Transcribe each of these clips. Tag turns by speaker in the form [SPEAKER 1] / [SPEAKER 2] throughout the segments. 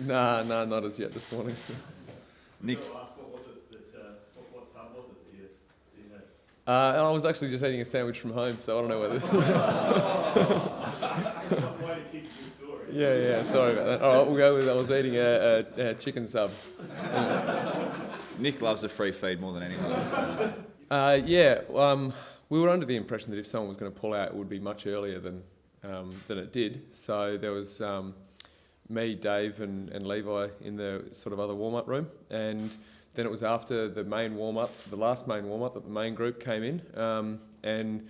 [SPEAKER 1] Nah, not as yet this morning.
[SPEAKER 2] Nick,
[SPEAKER 3] What sub was it that you had?
[SPEAKER 1] I was actually just eating a sandwich from home, so I don't know whether.
[SPEAKER 3] Way to keep your story.
[SPEAKER 1] Yeah, sorry about that. All right, we'll go with I was eating a chicken sub.
[SPEAKER 2] Nick loves the free feed more than anyone else.
[SPEAKER 1] We were under the impression that if someone was going to pull out, it would be much earlier than it did. So there was me, Dave, and Levi in the sort of other warm-up room, and then it was after the last main warm-up, that the main group came in, and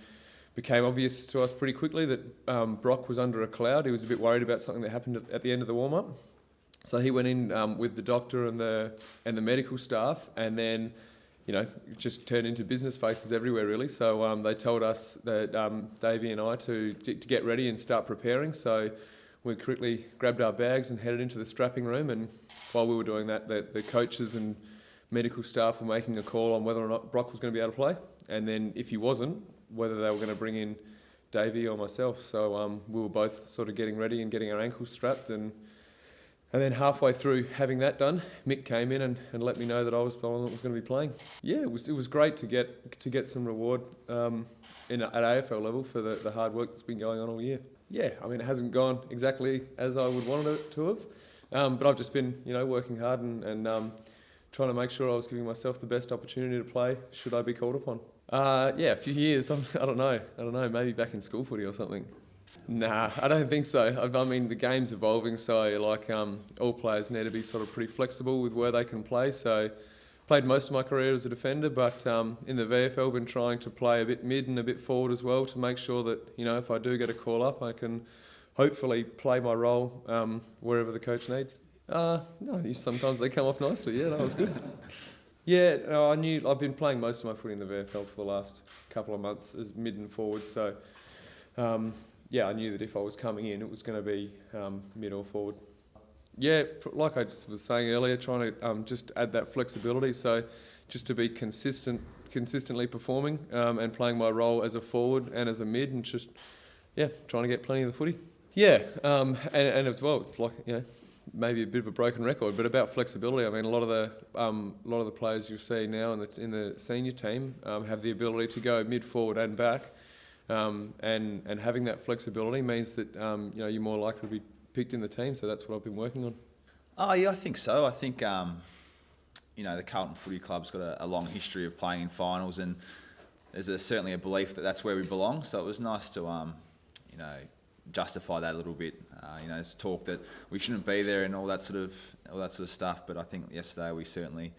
[SPEAKER 1] became obvious to us pretty quickly that Brock was under a cloud. He was a bit worried about something that happened at the end of the warm-up. So he went in with the doctor and the medical staff, and then, it just turned into business faces everywhere, really. So they told us that Davey and I to get ready and start preparing. So we quickly grabbed our bags and headed into the strapping room. And while we were doing that, the coaches and medical staff were making a call on whether or not Brock was going to be able to play, and then if he wasn't, whether they were going to bring in Davey or myself. So we were both sort of getting ready and getting our ankles strapped, and then halfway through having that done, Mick came in and let me know that I was the one that was going to be playing. Yeah, it was great to get some reward at AFL level for the hard work that's been going on all year. Yeah, I mean, it hasn't gone exactly as I would want it to have, but I've just been working hard and trying to make sure I was giving myself the best opportunity to play should I be called upon. A few years. I don't know. Maybe back in school footy or something. Nah, I don't think so. I mean, the game's evolving, so all players need to be sort of pretty flexible with where they can play. So, played most of my career as a defender, but in the VFL, been trying to play a bit mid and a bit forward as well to make sure that if I do get a call up, I can hopefully play my role wherever the coach needs. No, sometimes they come off nicely. Yeah, that was good. Yeah, no, I've been playing most of my footy in the VFL for the last couple of months as mid and forward. So, I knew that if I was coming in, it was going to be mid or forward. Yeah, like I just was saying earlier, trying to just add that flexibility. So, just to be consistently performing and playing my role as a forward and as a mid, and just trying to get plenty of the footy. Yeah, and as well, it's like maybe a bit of a broken record, but about flexibility. I mean, a lot of the players you see now in the senior team have the ability to go mid, forward, and back, and having that flexibility means that you're more likely to be picked in the team. So that's what I've been working on.
[SPEAKER 2] Oh yeah, I think so. I think the Carlton Footy Club's got a long history of playing in finals, and there's certainly a belief that that's where we belong. So it was nice to justify that a little bit. There's talk that we shouldn't be there and all that sort of stuff. But I think yesterday we certainly,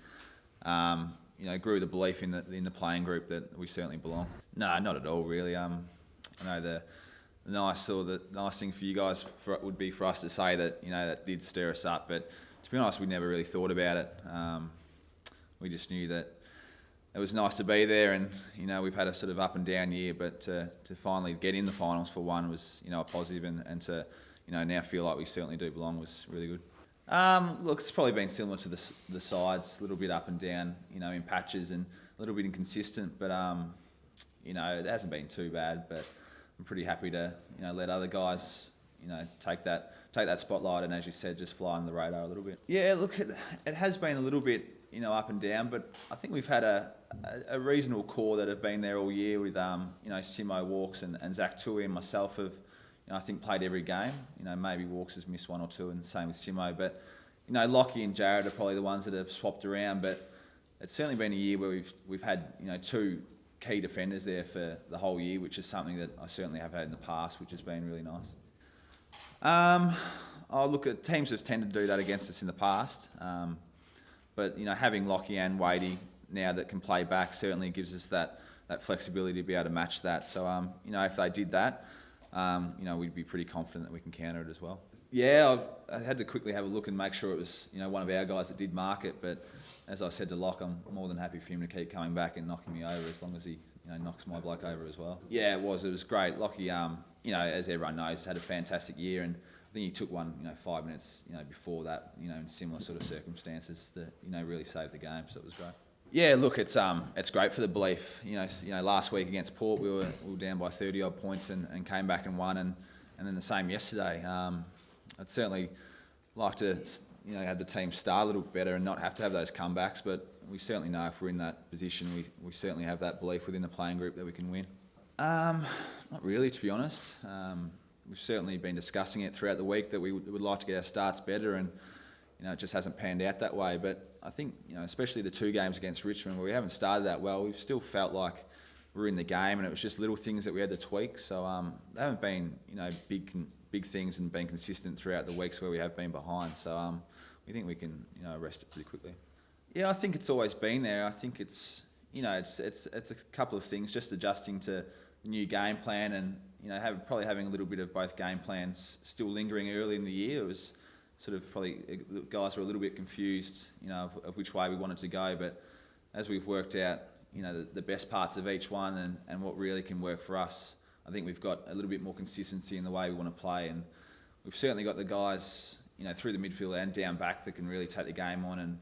[SPEAKER 2] grew the belief in the playing group that we certainly belong. No, not at all, really. I know the nice thing for you guys would be for us to say that that did stir us up. But to be honest, we never really thought about it. We just knew that it was nice to be there, and we've had a sort of up and down year, but to finally get in the finals for one was a positive, and to now feel like we certainly do belong was really good. Look, it's probably been similar to the sides, a little bit up and down, in patches, and a little bit inconsistent, but it hasn't been too bad. But I'm pretty happy to let other guys take that spotlight, and as you said, just fly on the radar a little bit. Yeah, look, it has been a little bit up and down, but I think we've had a reasonable core that have been there all year with Simo, Walks and Zach Tui, and myself have I think played every game. Maybe Walks has missed one or two, and the same with Simo, but Lockie and Jared are probably the ones that have swapped around. But it's certainly been a year where we've had two key defenders there for the whole year, which is something that I certainly have had in the past, which has been really nice. Look, teams have tended to do that against us in the past. But having Lockie and Wadey now that can play back certainly gives us that flexibility to be able to match that. So if they did that, we'd be pretty confident that we can counter it as well. Yeah, I had to quickly have a look and make sure it was one of our guys that did mark it. But as I said to Locke, I'm more than happy for him to keep coming back and knocking me over as long as he knocks my bloke over as well. Yeah, it was great. Lockie, as everyone knows, had a fantastic year, and I think he took one 5 minutes before that in similar sort of circumstances that really saved the game. So it was great. Yeah, look, it's great for the belief. Last week against Port, we were down by 30 odd points and came back and won, and then the same yesterday. I'd certainly like to have the team start a little better and not have to have those comebacks. But we certainly know if we're in that position, we certainly have that belief within the playing group that we can win. Not really, to be honest. We've certainly been discussing it throughout the week that we would like to get our starts better, and it just hasn't panned out that way. But I think especially the 2 games against Richmond where we haven't started that well, we've still felt like we're in the game, and it was just little things that we had to tweak. So they haven't been big things and been consistent throughout the weeks where we have been behind. So we think we can arrest it pretty quickly. Yeah, I think it's always been there. I think it's it's a couple of things, just adjusting to the new game plan, and probably having a little bit of both game plans still lingering early in the year. It was sort of probably guys were a little bit confused, of which way we wanted to go. But as we've worked out, the best parts of each one and what really can work for us, I think we've got a little bit more consistency in the way we want to play, and we've certainly got the guys, through the midfield and down back that can really take the game on. And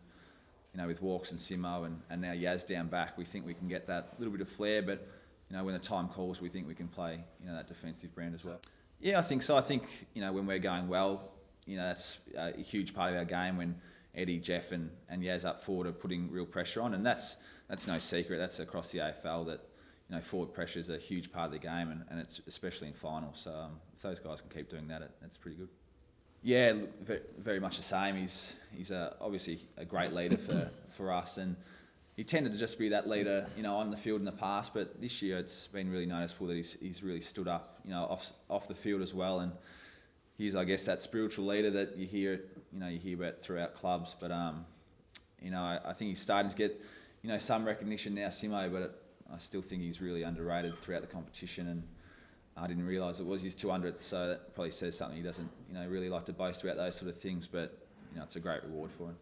[SPEAKER 2] with Walks and Simo and now Yaz down back, we think we can get that little bit of flair. But when the time calls, we think we can play that defensive brand as well. Yeah, I think so. I think when we're going well, that's a huge part of our game. When Eddie, Jeff, and Yaz up forward are putting real pressure on, and that's no secret. That's across the AFL that forward pressure is a huge part of the game, and it's especially in finals. So if those guys can keep doing that, that's pretty good. Yeah, very much the same. He's obviously a great leader for us, and he tended to just be that leader, on the field in the past. But this year, it's been really noticeable that he's really stood up, off the field as well. And he's, I guess, that spiritual leader that you hear about throughout clubs. But I think he's starting to get, some recognition now, Simo. But I still think he's really underrated throughout the competition, and I didn't realise it was his 200th, so that probably says something. He doesn't, really like to boast about those sort of things, but it's a great reward for him.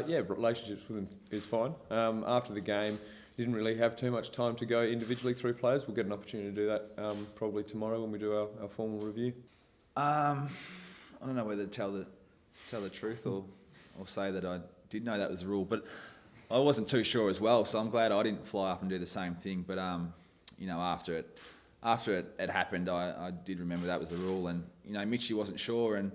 [SPEAKER 1] Yeah, relationships with him is fine. After the game, didn't really have too much time to go individually through players. We'll get an opportunity to do that probably tomorrow when we do our formal review.
[SPEAKER 2] I don't know whether to tell the truth or say that I did know that was the rule, but I wasn't too sure as well, so I'm glad I didn't fly up and do the same thing. But after it happened, I did remember that was the rule, and Mitchie wasn't sure, and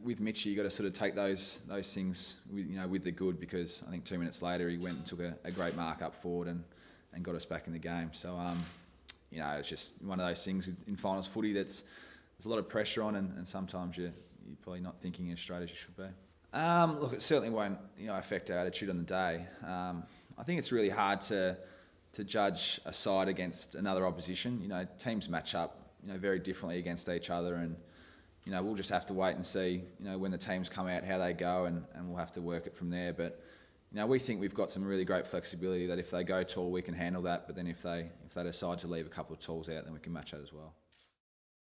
[SPEAKER 2] with Mitchie you got to sort of take those things with the good, because I think 2 minutes later he went and took a great mark up forward and got us back in the game. So it's just one of those things in finals footy there's a lot of pressure on, and sometimes you're probably not thinking as straight as you should be. Look, it certainly won't affect our attitude on the day. I think it's really hard to judge a side against another opposition. Teams match up, very differently against each other, and we'll just have to wait and see, when the teams come out, how they go, and we'll have to work it from there. But we think we've got some really great flexibility that if they go tall, we can handle that. But then if they decide to leave a couple of tools out, then we can match that as well.